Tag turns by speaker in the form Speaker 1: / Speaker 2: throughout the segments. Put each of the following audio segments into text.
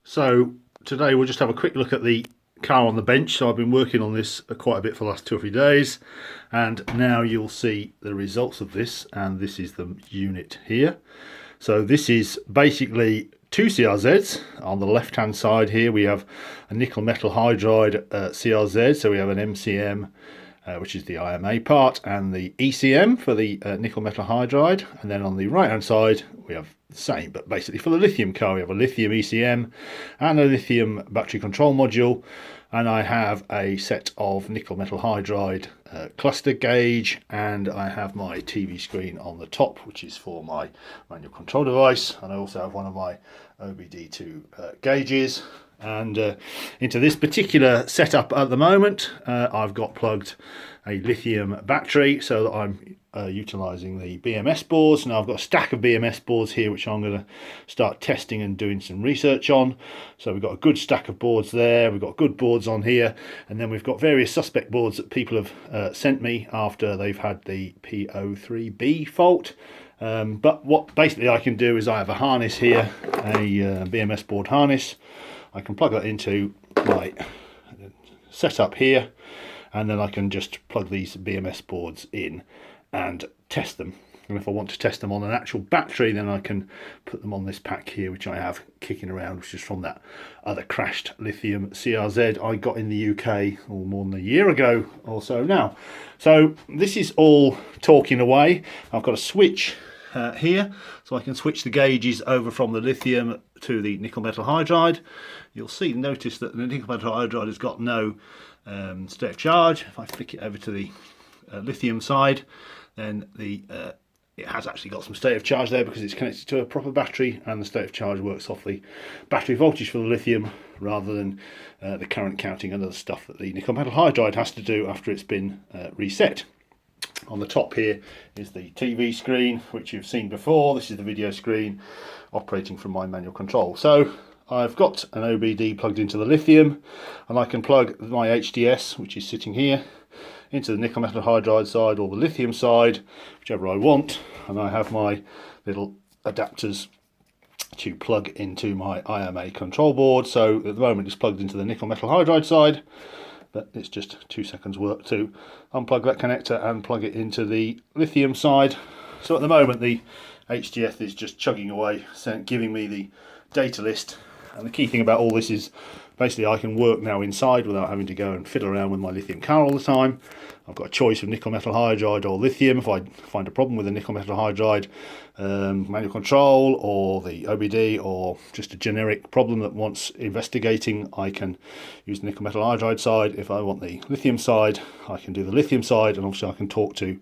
Speaker 1: So today we'll just have a quick look at the car on the bench. So I've been working on this quite a bit for the last 2 or 3 days, and now you'll see the results of this, and this is the unit here. So this is basically two CRZs. On the left hand side here we have a nickel metal hydride CRZ, so we have an MCM which is the IMA part, and the ECM for the nickel metal hydride. And then on the right hand side we have the same, but basically for the lithium car we have a lithium ECM and a lithium battery control module, and I have a set of nickel metal hydride cluster gauge, and I have my TV screen on the top, which is for my manual control device, and I also have one of my OBD2 gauges. And into this particular setup at the moment, I've got plugged a lithium battery so that I'm utilising the BMS boards. Now I've got a stack of BMS boards here which I'm going to start testing and doing some research on. So we've got a good stack of boards there, we've got good boards on here, and then we've got various suspect boards that people have sent me after they've had the P03B fault. But what basically I can do is I have a harness here, a BMS board harness. I can plug that into my setup here, and then I can just plug these BMS boards in and test them. And if I want to test them on an actual battery, then I can put them on this pack here, which I have kicking around, which is from that other crashed lithium CRZ I got in the UK more than a year ago or so now. So this is all talking away. I've got a switch here, so I can switch the gauges over from the lithium to the nickel metal hydride. You'll notice that the nickel metal hydride has got no state of charge. If I flick it over to the lithium side, then it has actually got some state of charge there because it's connected to a proper battery, and the state of charge works off the battery voltage for the lithium rather than the current counting and other stuff that the nickel metal hydride has to do after it's been reset. On the top here is the TV screen, which you've seen before. This is the video screen operating from my manual control. So I've got an OBD plugged into the lithium, and I can plug my HDS, which is sitting here, into the nickel metal hydride side or the lithium side, whichever I want, and I have my little adapters to plug into my IMA control board. So at the moment it's plugged into the nickel metal hydride side, but it's just 2 seconds work to unplug that connector and plug it into the lithium side. So at the moment the HDF is just chugging away, giving me the data list. And the key thing about all this is basically I can work now inside without having to go and fiddle around with my lithium car all the time. I've got a choice of nickel metal hydride or lithium. If I find a problem with the nickel metal hydride manual control or the OBD, or just a generic problem that wants investigating, I can use the nickel metal hydride side. If I want the lithium side, I can do the lithium side, and obviously I can talk to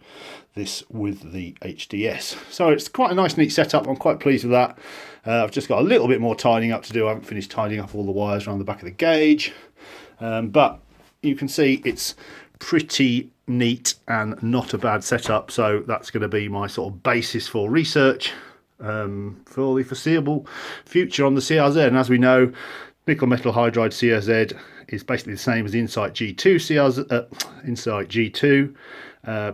Speaker 1: this with the HDS. So it's quite a nice neat setup. I'm quite pleased with that. I've just got a little bit more tidying up to do. I haven't finished tidying up all the wires around the back of the gauge, but you can see it's pretty neat and not a bad setup. So that's going to be my sort of basis for research for the foreseeable future on the CRZ. And as we know, nickel metal hydride CRZ is basically the same as Insight G2 Insight G2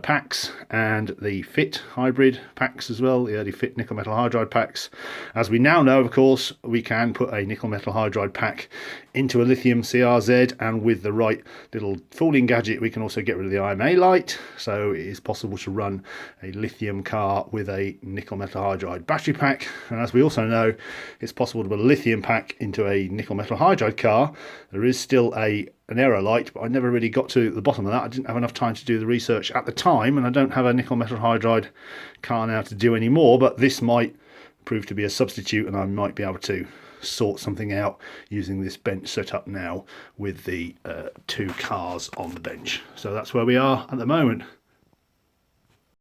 Speaker 1: packs, and the FIT hybrid packs as well, the early FIT nickel metal hydride packs. As we now know, of course, we can put a nickel metal hydride pack into a lithium CRZ, and with the right little fooling gadget we can also get rid of the IMA light, so it is possible to run a lithium car with a nickel metal hydride battery pack. And as we also know, it's possible to put a lithium pack into a nickel metal hydride car. There is still an error light, but I never really got to the bottom of that. I didn't have enough time to do the research at the time, and I don't have a nickel metal hydride car now to do any more, but this might prove to be a substitute, and I might be able to sort something out using this bench setup now with the two cars on the bench. So that's where we are at the moment.